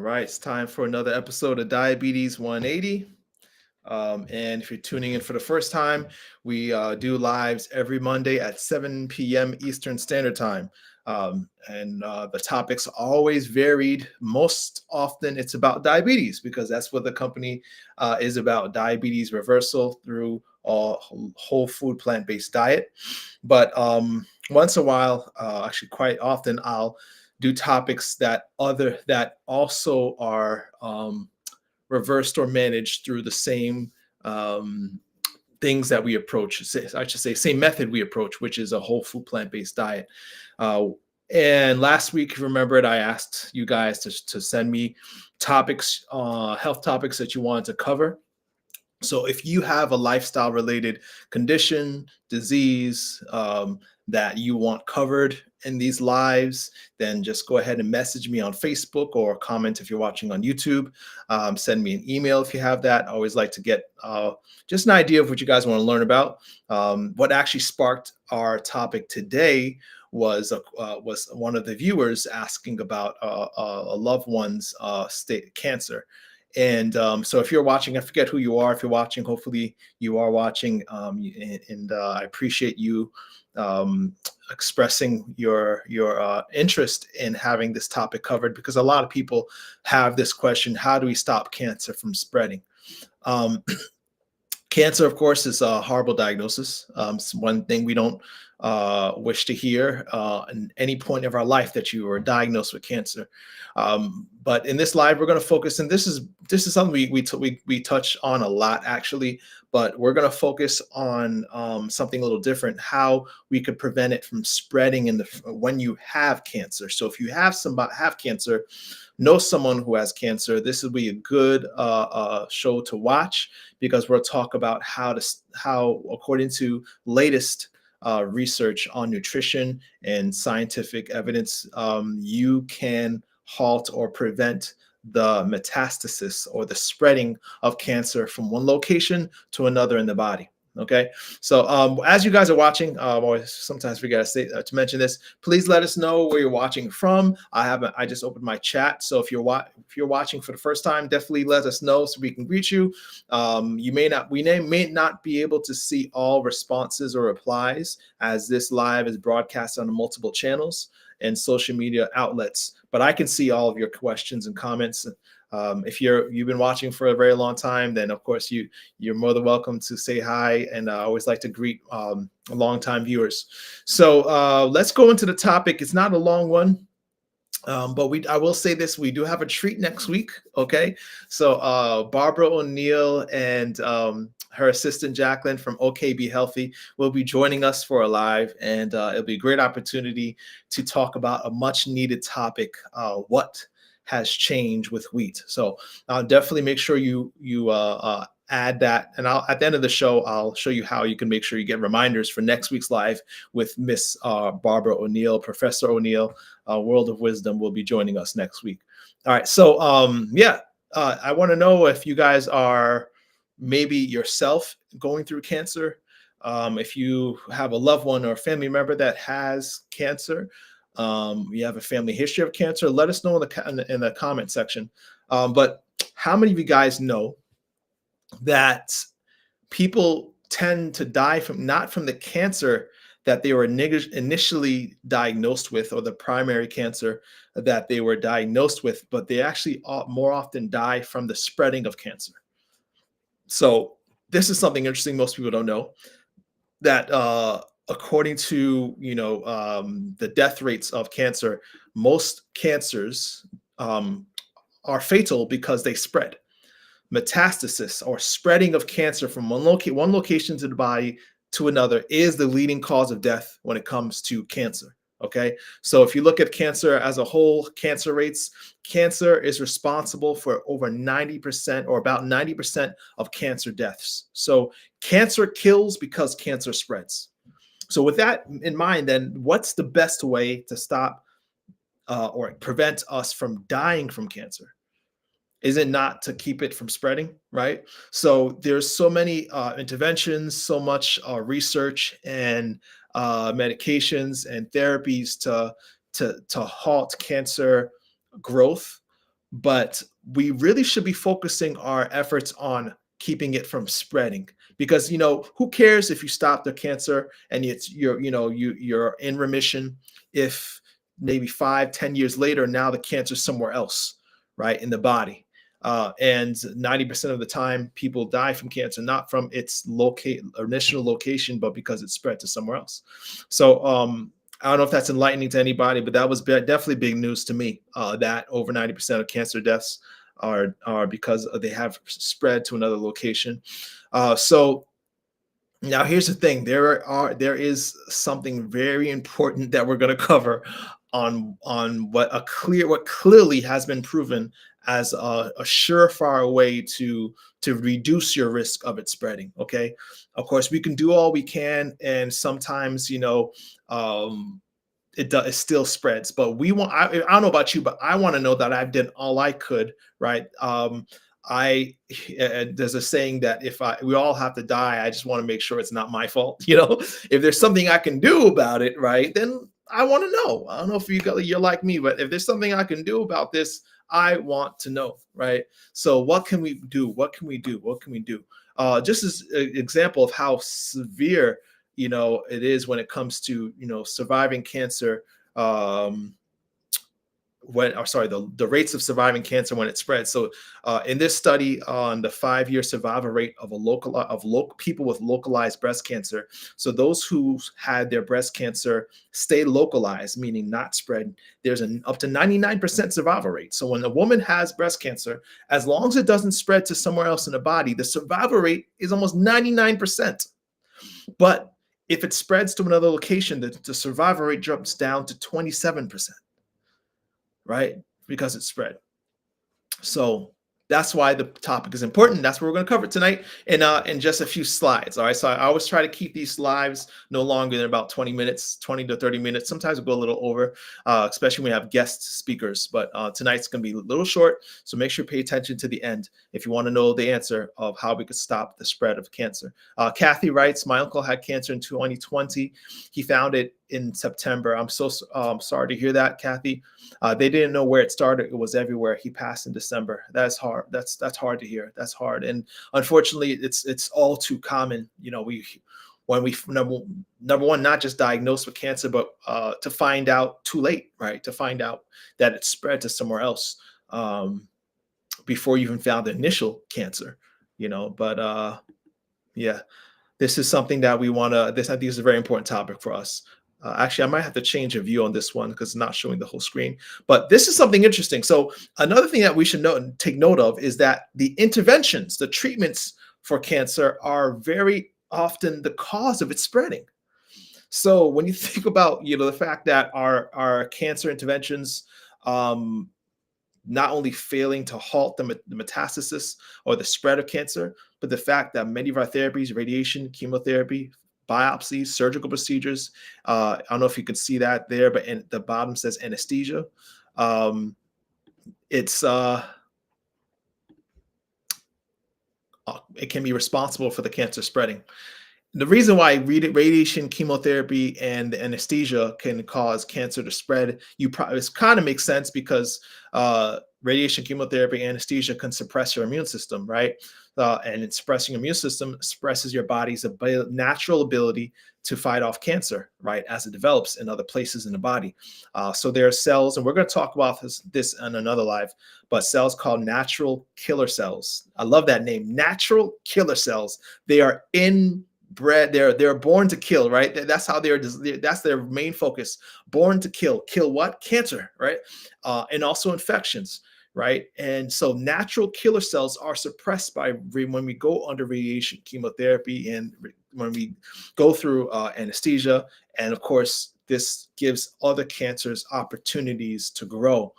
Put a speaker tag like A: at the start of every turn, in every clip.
A: right, it's time for another episode of Diabetes 180. And if you're tuning in for the first time, we do lives every Monday at 7 p.m. Eastern Standard Time. And the topics are always varied. Most often, it's about diabetes because that's what the company is about: diabetes reversal through a whole food plant-based diet. But once in a while, actually quite often, I'll do topics that also are reversed or managed through the same um, things that we approach. I should say, same method we approach, which is a whole food plant-based diet. Uh, and last week, remember it, I asked you guys to send me topics, health topics that you wanted to cover. So if you have a lifestyle related condition, disease that you want covered in these lives, then just go ahead and message me on Facebook or comment if you're watching on YouTube. Send me an email if you have that. I always like to get just an idea of what you guys want to learn about. What actually sparked our topic today was one of the viewers asking about a loved one's state cancer. And so if you're watching, I forget who you are. If you're watching, hopefully you are watching. And I appreciate you expressing your interest in having this topic covered, because a lot of people have this question: how do we stop cancer from spreading? Cancer, of course, is a horrible diagnosis. It's one thing we don't wish to hear in any point of our life, that you are diagnosed with cancer. But in this live, we're going to focus, and this is something we touch on a lot, actually. But we're going to focus on something a little different: how we could prevent it from spreading when you have cancer. So if you have cancer, know someone who has cancer, this will be a good show to watch, because we'll talk about how, according to latest research on nutrition and scientific evidence, you can halt or prevent the metastasis, or the spreading of cancer from one location to another in the body. Okay, so as you guys are watching, I always sometimes forget to mention this. Please let us know where you're watching from. I just opened my chat, so if you're watching for the first time, definitely let us know so we can greet you. We may not be able to see all responses or replies, as this live is broadcast on multiple channels and social media outlets, but I can see all of your questions and comments. If you've been watching for a very long time, then of course you're more than welcome to say hi. And I always like to greet longtime viewers. So let's go into the topic. It's not a long one. But I will say this: we do have a treat next week. Okay, so Barbara O'Neill and her assistant Jacqueline from OK Be Healthy will be joining us for a live, and it'll be a great opportunity to talk about a much needed topic: what has changed with wheat. So definitely make sure you add that, and at the end of the show, I'll show you how you can make sure you get reminders for next week's live with Miss Barbara O'Neill. Professor O'Neill, World of Wisdom, will be joining us next week. All right, so I want to know if you guys are maybe yourself going through cancer, if you have a loved one or a family member that has cancer, you have a family history of cancer, let us know in the comment section. But how many of you guys know that people tend to die not from the cancer that they were initially diagnosed with, or the primary cancer that they were diagnosed with, but they actually more often die from the spreading of cancer? So this is something interesting most people don't know, that according to the death rates of cancer, most cancers are fatal because they spread. Metastasis, or spreading of cancer from one location to the body to another, is the leading cause of death when it comes to cancer. Okay, so if you look at cancer as a whole, cancer rates, cancer is responsible for over 90%, or about 90% of cancer deaths. So cancer kills because cancer spreads. So with that in mind, then what's the best way to stop or prevent us from dying from cancer? Is it not to keep it from spreading, right? So there's so many interventions, so much research and medications and therapies to halt cancer growth. but we really should be focusing our efforts on keeping it from spreading, because who cares if you stop the cancer and you're in remission, if maybe 5-10 years later now the cancer's somewhere else, right, in the body. And 90% of the time people die from cancer not from its initial location, but because it spread to somewhere else. So I don't know if that's enlightening to anybody, but that was definitely big news to me, that over 90% of cancer deaths are because they have spread to another location. So now here's the thing: there is something very important that we're going to cover on what clearly has been proven as a surefire way to reduce your risk of it spreading. Okay, of course we can do all we can, and sometimes it still spreads, but I don't know about you, but I want to know that I've done all I could, right? I There's a saying that if we all have to die, I just want to make sure it's not my fault. If there's something I can do about it, right, then I want to know. I don't know if you're like me, but if there's something I can do about this, I want to know, right? So what can we do? What can we do? What can we do? Just as an example of how severe it is when it comes to surviving cancer, the rates of surviving cancer when it spreads. So in this study on the 5-year survival rate of people with localized breast cancer, so those who had their breast cancer stay localized, meaning not spread, there's an up to 99% survival rate. So when a woman has breast cancer, as long as it doesn't spread to somewhere else in the body, the survival rate is almost 99%. But if it spreads to another location, the survival rate drops down to 27%, right? Because it's spread. So that's why the topic is important. That's what we're going to cover tonight in just a few slides. All right. So I always try to keep these lives no longer than about 20 minutes, 20 to 30 minutes. Sometimes we'll go a little over, especially when we have guest speakers. But tonight's going to be a little short. So make sure you pay attention to the end if you want to know the answer of how we could stop the spread of cancer. Kathy writes, my uncle had cancer in 2020. He found it in September. I'm so sorry to hear that, Kathy. They didn't know where it started. It was everywhere. He passed in December. That's hard. That's hard to hear. That's hard. And unfortunately, it's all too common. When we number one, not just diagnosed with cancer, but to find out too late, right? To find out that it spread to somewhere else before you even found the initial cancer. But yeah, this is something that we want to. I think is a very important topic for us. Actually, I might have to change a view on this one because it's not showing the whole screen. But this is something interesting. So another thing that we should take note of is that the interventions, the treatments for cancer are very often the cause of it spreading. So when you think about, the fact that our cancer interventions not only failing to halt the metastasis or the spread of cancer, but the fact that many of our therapies, radiation, chemotherapy, biopsies, surgical procedures. I don't know if you can see that there, but in the bottom says anesthesia. It can be responsible for the cancer spreading. The reason why radiation, chemotherapy, and the anesthesia can cause cancer to spread, it kind of makes sense because radiation, chemotherapy, anesthesia can suppress your immune system, right? And suppressing your immune system suppresses your body's natural ability to fight off cancer, right, as it develops in other places in the body. So there are cells, and we're going to talk about this in another live, but cells called natural killer cells. I love that name, natural killer cells. They are inbred. They're born to kill, right? That's how that's their main focus. Born to kill what? Cancer, right? And also infections, right? And so natural killer cells are suppressed when we go under radiation, chemotherapy, and when we go through anesthesia. And of course, this gives other cancers opportunities to grow.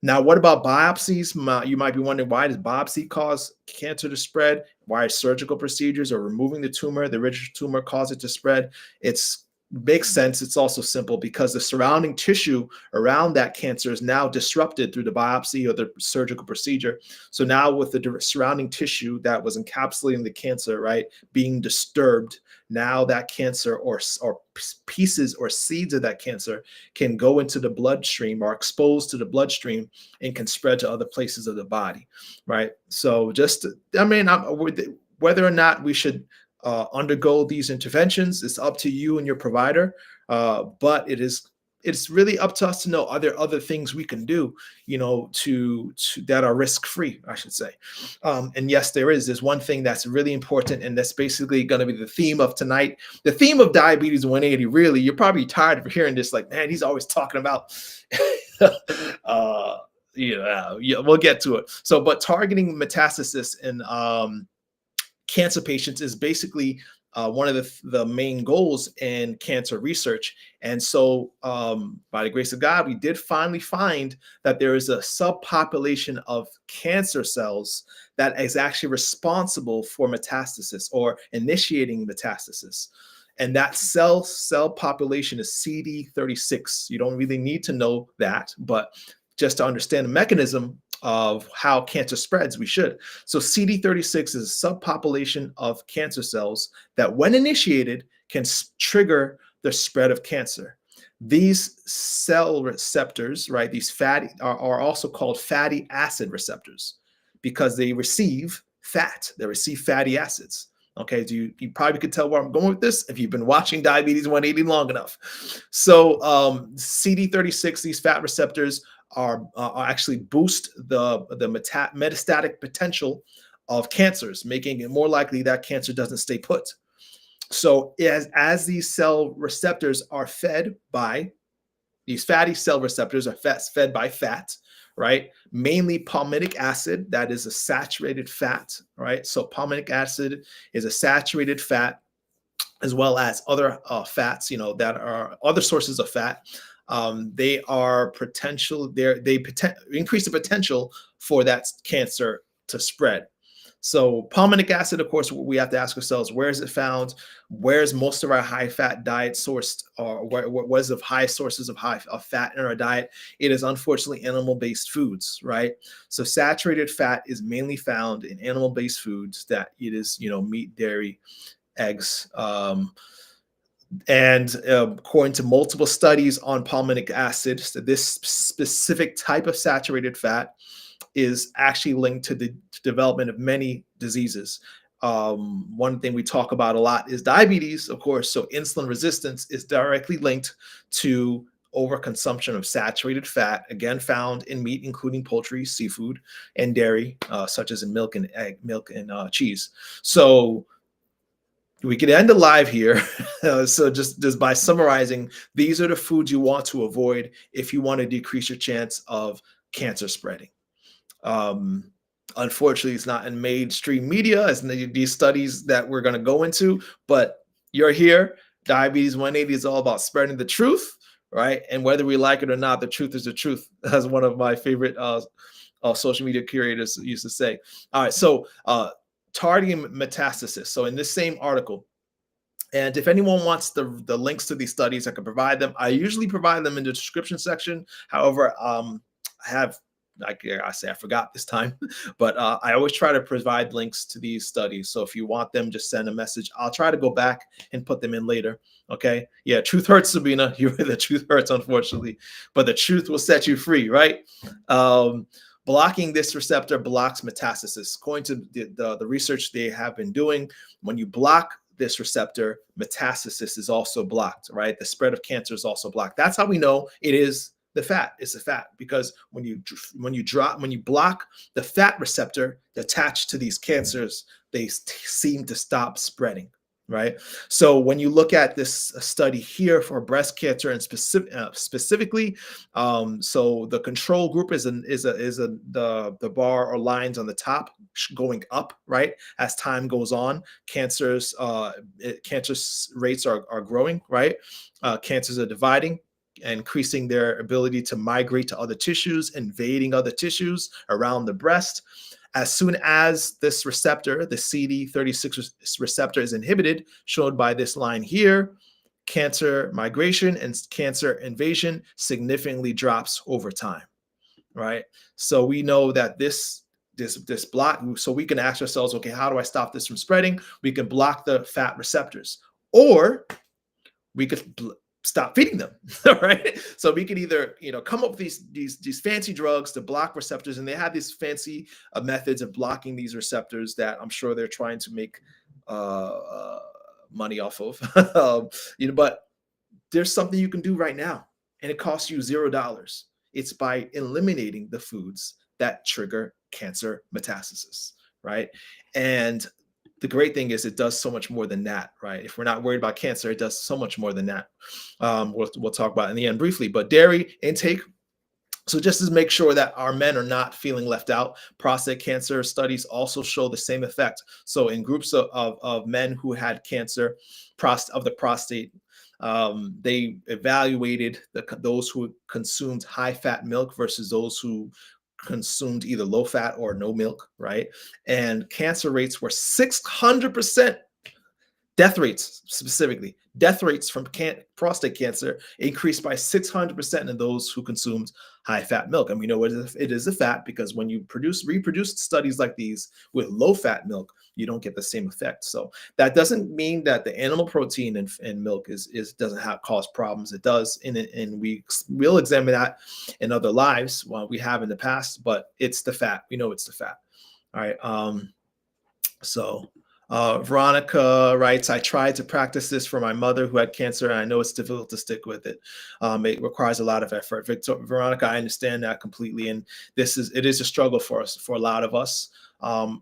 A: Now, what about biopsies? You might be wondering, why does biopsy cause cancer to spread? Why surgical procedures or removing the tumor, the original tumor, cause it to spread? It's makes sense. It's also simple because the surrounding tissue around that cancer is now disrupted through the biopsy or the surgical procedure. So now with the surrounding tissue that was encapsulating the cancer, right, being disturbed, now that cancer or pieces or seeds of that cancer can go into the bloodstream or exposed to the bloodstream and can spread to other places of the body, right? So just, I mean, whether or not we should undergo these interventions, it's up to you and your provider. But it's really up to us to know, are there other things we can do, to that are risk free, I should say. And yes, there is. There's one thing that's really important, and that's basically going to be the theme of tonight. The theme of Diabetes 180. Really, you're probably tired of hearing this. Like, man, he's always talking about. Yeah, we'll get to it. So, but targeting metastasis in cancer patients is basically one of the main goals in cancer research. And so by the grace of God, we did finally find that there is a subpopulation of cancer cells that is actually responsible for metastasis or initiating metastasis. And that cell population is CD36. You don't really need to know that, but just to understand the mechanism of how cancer spreads, we should. So CD36 is a subpopulation of cancer cells that, when initiated, can trigger the spread of cancer. These cell receptors, right, these fatty are also called fatty acid receptors because they receive fat. They receive fatty acids. Okay, so you probably could tell where I'm going with this if you've been watching Diabetes 180 long enough. So CD36, these fat receptors are actually boost the metastatic potential of cancers, making it more likely that cancer doesn't stay put. So as these cell receptors are fed by these fatty cell receptors are fed by fat, right? Mainly palmitic acid, that is a saturated fat, right? So palmitic acid is a saturated fat, as well as other fats, that are other sources of fat. They are increase the potential for that cancer to spread. So palmitic acid, of course, we have to ask ourselves, where is it found? Where's most of our high fat diet sourced, or what is the highest sources of fat in our diet? It is unfortunately animal-based foods, right? So saturated fat is mainly found in animal-based foods, that it is, meat, dairy, eggs, and according to multiple studies on palmitic acid, so this specific type of saturated fat is actually linked to the development of many diseases. One thing we talk about a lot is diabetes, of course. So insulin resistance is directly linked to overconsumption of saturated fat, again found in meat, including poultry, seafood, and dairy, such as in milk and cheese. So we could end the live here. So just by summarizing, these are the foods you want to avoid if you want to decrease your chance of cancer spreading. Unfortunately, it's not in mainstream media as these studies that we're going to go into, but you're here. Diabetes 180 is all about spreading the truth, right? And whether we like it or not, the truth is the truth, as one of my favorite social media curators used to say. All right, so targeting metastasis. So in this same article, and if anyone wants the links to these studies, I can provide them. I usually provide them in the description section. However, I have, like I say, I forgot this time, but I always try to provide links to these studies. So if you want them, just send a message. I'll try to go back and put them in later. Okay. Yeah. Truth hurts, Sabina. The truth hurts, unfortunately, but the truth will set you free, right? Blocking this receptor blocks metastasis. According to the research they have been doing, when you block this receptor, metastasis is also blocked, right? The spread of cancer is also blocked. That's how we know it is the fat. It's the fat, because when you block the fat receptor attached to these cancers, they seem to stop spreading, right? So when you look at this study here for breast cancer and specifically, so the control group is the bar or lines on the top going up, right? As time goes on, cancer rates are growing, right? Cancers are dividing, increasing their ability to migrate to other tissues, invading other tissues around the breast. As soon as this receptor, the CD36 receptor, is inhibited, shown by this line here, cancer migration and cancer invasion significantly drops over time, right? So we know that this block, so we can ask ourselves, okay, how do I stop this from spreading? We can block the fat receptors, or we could stop feeding them, right? So we could either, come up with these fancy drugs to block receptors, and they have these fancy methods of blocking these receptors that I'm sure they're trying to make uh, uh, money off of. But there's something you can do right now, and it costs you $0. It's by eliminating the foods that trigger cancer metastasis, right? And the great thing is it does so much more than that, right? If we're not worried about cancer, it does so much more than that. We'll talk about it in the end briefly, but dairy intake. So just to make sure that our men are not feeling left out, prostate cancer studies also show the same effect. So in groups of men who had cancer of the prostate, they evaluated those who consumed high fat milk versus those who consumed either low fat or no milk, right? And cancer rates were 600%. Death rates, specifically, death rates from prostate cancer increased by 600% in those who consumed high-fat milk. And we know it is a fat because when you reproduce studies like these with low-fat milk, you don't get the same effect. So that doesn't mean that the animal protein in milk doesn't cause problems. It does, and we'll examine that in other lives, we have in the past. But it's the fat. We know it's the fat. All right. So. Veronica writes, I tried to practice this for my mother who had cancer, and I know it's difficult to stick with it. It requires a lot of effort. Veronica, I understand that completely, and it is a struggle for us, for a lot of us.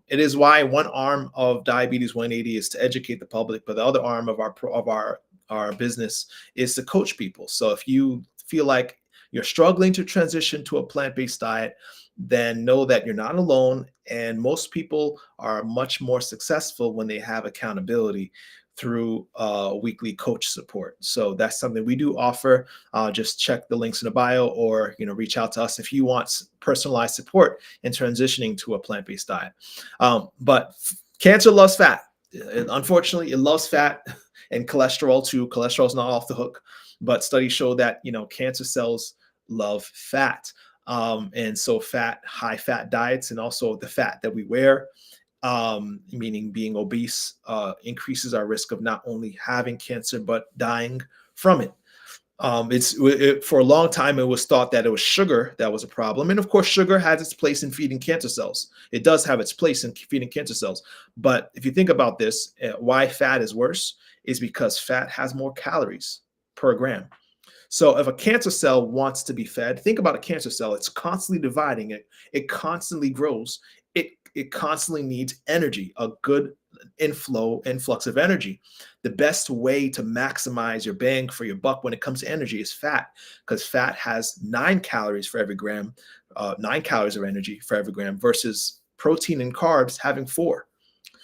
A: It is why one arm of Diabetes 180 is to educate the public, but the other arm of our business is to coach people. So if you feel like you're struggling to transition to a plant-based diet, then know that you're not alone. And most people are much more successful when they have accountability through weekly coach support. So that's something we do offer. Just check the links in the bio, or reach out to us if you want personalized support in transitioning to a plant-based diet. But cancer loves fat. Unfortunately, it loves fat and cholesterol too. Cholesterol is not off the hook, but studies show that cancer cells love fat. And so high fat diets, and also the fat that we wear, meaning being obese, increases our risk of not only having cancer, but dying from it. For a long time, it was thought that it was sugar that was a problem. And of course, sugar has its place in feeding cancer cells. It does have its place in feeding cancer cells. But if you think about this, why fat is worse is because fat has more calories per gram. So if a cancer cell wants to be fed, think about a cancer cell. It's constantly dividing. It constantly grows. It constantly needs energy, a good influx of energy. The best way to maximize your bang for your buck when it comes to energy is fat, because fat has 9 calories for every gram, 9 calories of energy for every gram, versus protein and carbs having 4.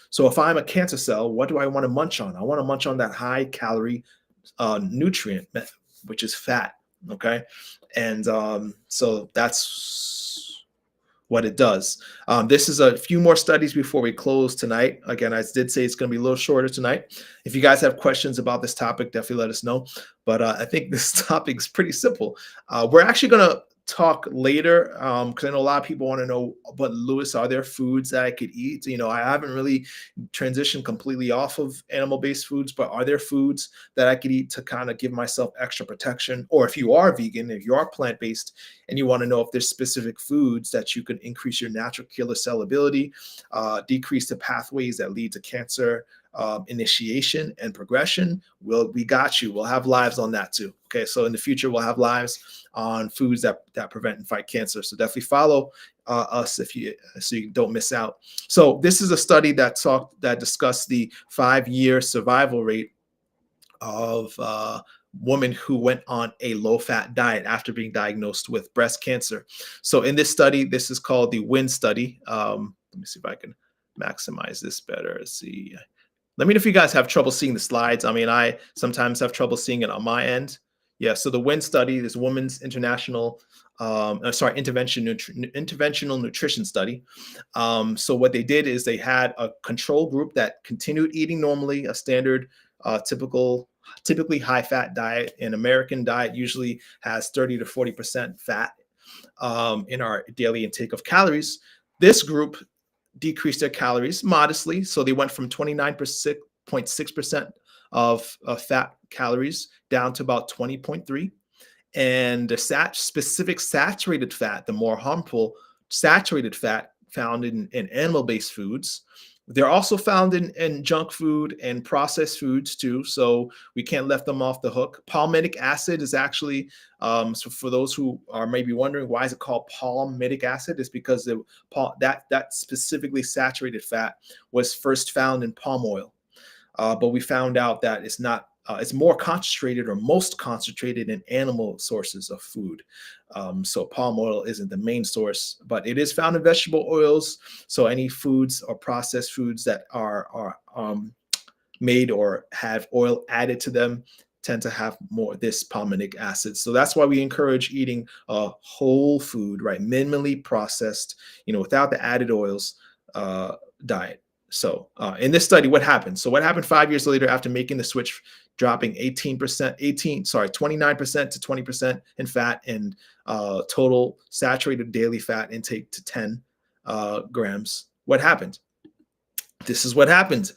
A: So if I'm a cancer cell, what do I want to munch on? I want to munch on that high calorie nutrient, which is fat. Okay. And so that's what it does. This is a few more studies before we close tonight. Again, I did say it's going to be a little shorter tonight. If you guys have questions about this topic, definitely let us know. But I think this topic is pretty simple. We're actually going to talk later, because I know a lot of people want to know, but Lewis, are there foods that I could eat? I haven't really transitioned completely off of animal-based foods, but are there foods that I could eat to kind of give myself extra protection? Or if you are vegan, if you are plant-based, and you want to know if there's specific foods that you can increase your natural killer cell ability, decrease the pathways that lead to cancer initiation and progression, we got you. We'll have lives on that too. Okay, so in the future we'll have lives on foods that prevent and fight cancer. So definitely follow us so you don't miss out. So this is a study that discussed the 5-year survival rate of women who went on a low-fat diet after being diagnosed with breast cancer. So in this study, this is called the WIN study. Let me see if I can maximize this better. Let's see. Let me know if you guys have trouble seeing the slides. I mean, I sometimes have trouble seeing it on my end. Yeah, so the WIN study, this Women's International, interventional nutrition study. So what they did is they had a control group that continued eating normally, a standard, typical typically high fat diet. An American diet usually has 30 to 40% fat in our daily intake of calories. This group decreased their calories modestly. So they went from 29.6% of fat calories down to about 20.3. And the specific saturated fat, the more harmful saturated fat found in animal-based foods, they're also found in junk food and processed foods too. So we can't let them off the hook. Palmitic acid is actually, so for those who are maybe wondering why is it called palmitic acid, it's because that specifically saturated fat was first found in palm oil. But we found out that it's not. It's more concentrated or most concentrated in animal sources of food. So palm oil isn't the main source, but it is found in vegetable oils. So any foods or processed foods that are made or have oil added to them tend to have more this palmitic acid. So that's why we encourage eating a whole food, right? Minimally processed, without the added oils diet. So in this study, what happened? So what happened 5 years later after making the switch, dropping 29% to 20% in fat and total saturated daily fat intake to 10 grams? What happened? This is what happened.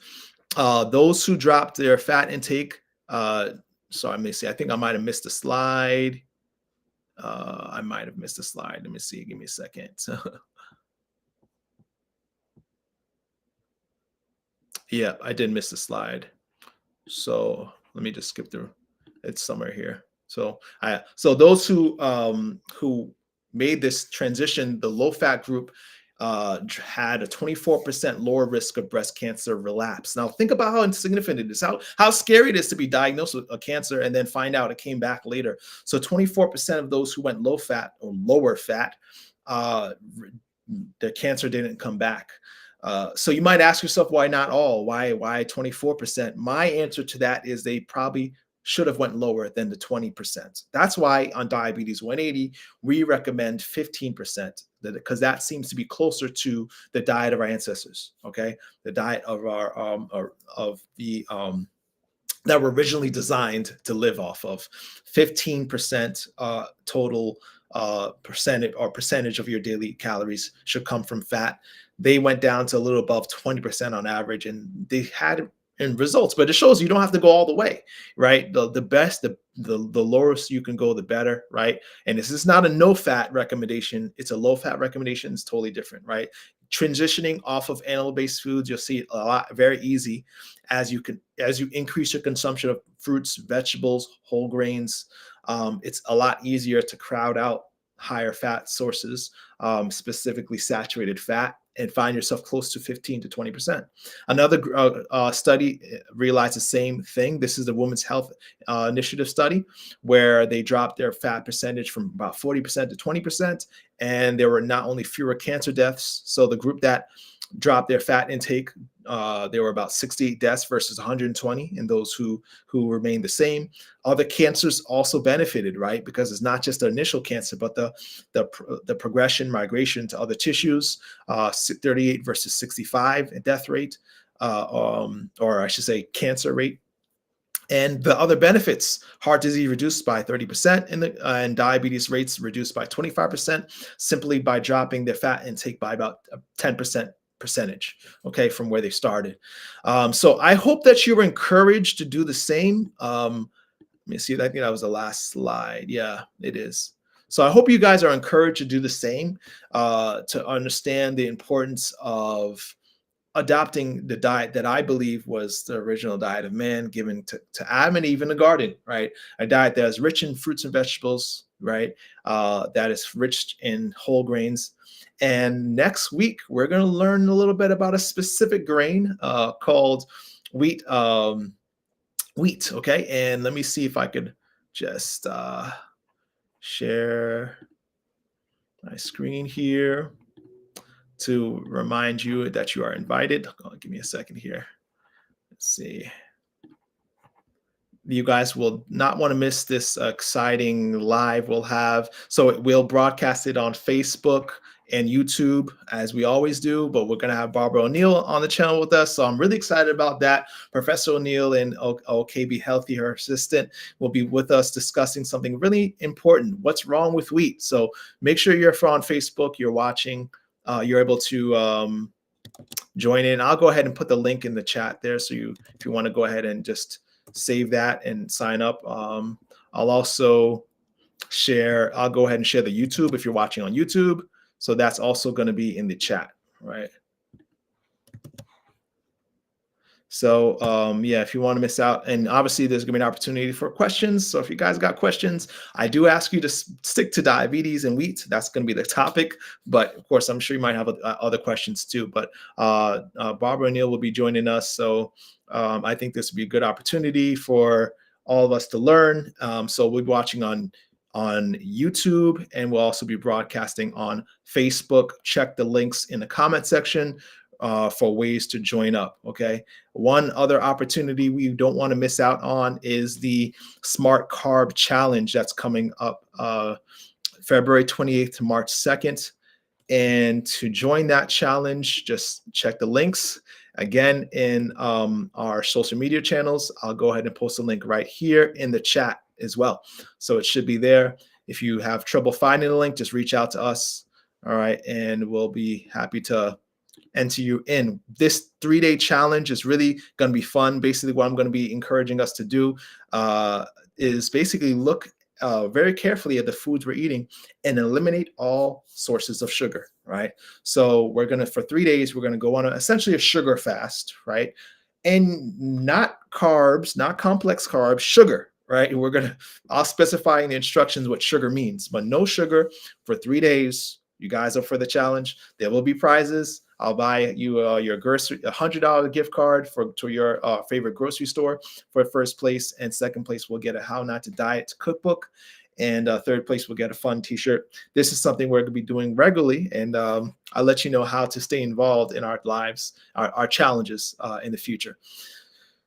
A: Those who dropped their fat intake, sorry, let me see. I think I might have missed a slide. Let me see. Give me a second. Yeah, I did miss a slide. So let me just skip through. It's somewhere here. So those who made this transition, the low fat group had a 24% lower risk of breast cancer relapse. Now think about how insignificant it is, how scary it is to be diagnosed with a cancer and then find out it came back later. So 24% of those who went low fat or lower fat, the cancer didn't come back. So you might ask yourself, why not all? Why 24%? My answer to that is they probably should have went lower than the 20%. That's why on Diabetes 180, we recommend 15%, because that seems to be closer to the diet of our ancestors, okay? The diet of that were originally designed to live off of. 15% total percentage of your daily calories should come from fat. They went down to a little above 20% on average, and they had in results, but it shows you don't have to go all the way, right? The lowest you can go, the better, right? And this is not a no fat recommendation. It's a low fat recommendation. It's totally different, right? Transitioning off of animal-based foods, you'll see a lot very easy as you increase your consumption of fruits, vegetables, whole grains. It's a lot easier to crowd out higher fat sources, specifically saturated fat, and find yourself close to 15 to 20%. Another study realized the same thing. This is the Women's Health Initiative study, where they dropped their fat percentage from about 40% to 20%, and there were not only fewer cancer deaths. So the group that dropped their fat intake, there were about 68 deaths versus 120 in those who remained the same. Other cancers also benefited, right? Because it's not just the initial cancer, but the progression, migration to other tissues, 38 versus 65 in death rate, or I should say cancer rate. And the other benefits: heart disease reduced by 30%, and diabetes rates reduced by 25%, simply by dropping their fat intake by about 10% percentage, okay, from where they started. So I hope that you were encouraged to do the same. Let me see. I think that was the last slide. Yeah, it is. So I hope you guys are encouraged to do the same, to understand the importance of adopting the diet that I believe was the original diet of man, given to Adam and Eve in the garden, right? A diet that is rich in fruits and vegetables, right? That is rich in whole grains. And next week, we're going to learn a little bit about a specific grain called wheat. Wheat, okay? And let me see if I could just share my screen here to remind you that you are invited. Give me a second here. Let's see. You guys will not want to miss this exciting live we'll have. So we'll broadcast it on Facebook and YouTube as we always do, but we're going to have Barbara O'Neill on the channel with us. So I'm really excited about that. Professor O'Neill and OKB Healthy, her assistant, will be with us discussing something really important. What's wrong with wheat? So make sure you're on Facebook, you're watching, you're able to join in. I'll go ahead and put the link in the chat there. So if you want to go ahead and just save that and sign up. I'll also I'll go ahead and share the YouTube if you're watching on YouTube. So that's also going to be in the chat, right? So yeah, if you want to miss out, and obviously there's gonna be an opportunity for questions. So if you guys got questions, I do ask you to stick to diabetes and wheat. That's gonna be the topic. But of course, I'm sure you might have other questions too. But Barbara O'Neill will be joining us. So I think this would be a good opportunity for all of us to learn. So we'll be watching on YouTube, and we'll also be broadcasting on Facebook. Check the links in the comment section for ways to join up. Okay. One other opportunity we don't want to miss out on is the Smart Carb Challenge that's coming up February 28th to March 2nd. And to join that challenge, just check the links again in our social media channels. I'll go ahead and post a link right here in the chat as well. So it should be there. If you have trouble finding the link, just reach out to us. All right. And we'll be happy to enter you in. This 3-day challenge is really going to be fun. Basically, what I'm going to be encouraging us to do is basically look very carefully at the foods we're eating and eliminate all sources of sugar, right? So we're going to, for 3 days, we're going to go on essentially a sugar fast, right? And not carbs, not complex carbs, sugar, right? And I'll specify in the instructions what sugar means, but no sugar for 3 days. You guys are for the challenge. There will be prizes. I'll buy you your $100 gift card to your favorite grocery store for first place, and second place will get a How Not to Diet cookbook, and third place will get a fun T-shirt. This is something we're going to be doing regularly, and I'll let you know how to stay involved in our lives, our challenges in the future.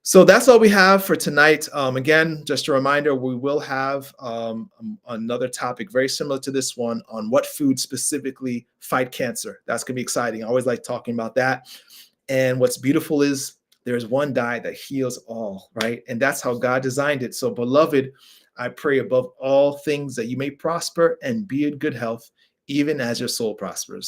A: So that's all we have for tonight. Again, just a reminder, we will have another topic very similar to this one on what foods specifically fight cancer. That's going to be exciting. I always like talking about that. And what's beautiful is there's one diet that heals all, right? And that's how God designed it. So beloved, I pray above all things that you may prosper and be in good health, even as your soul prospers.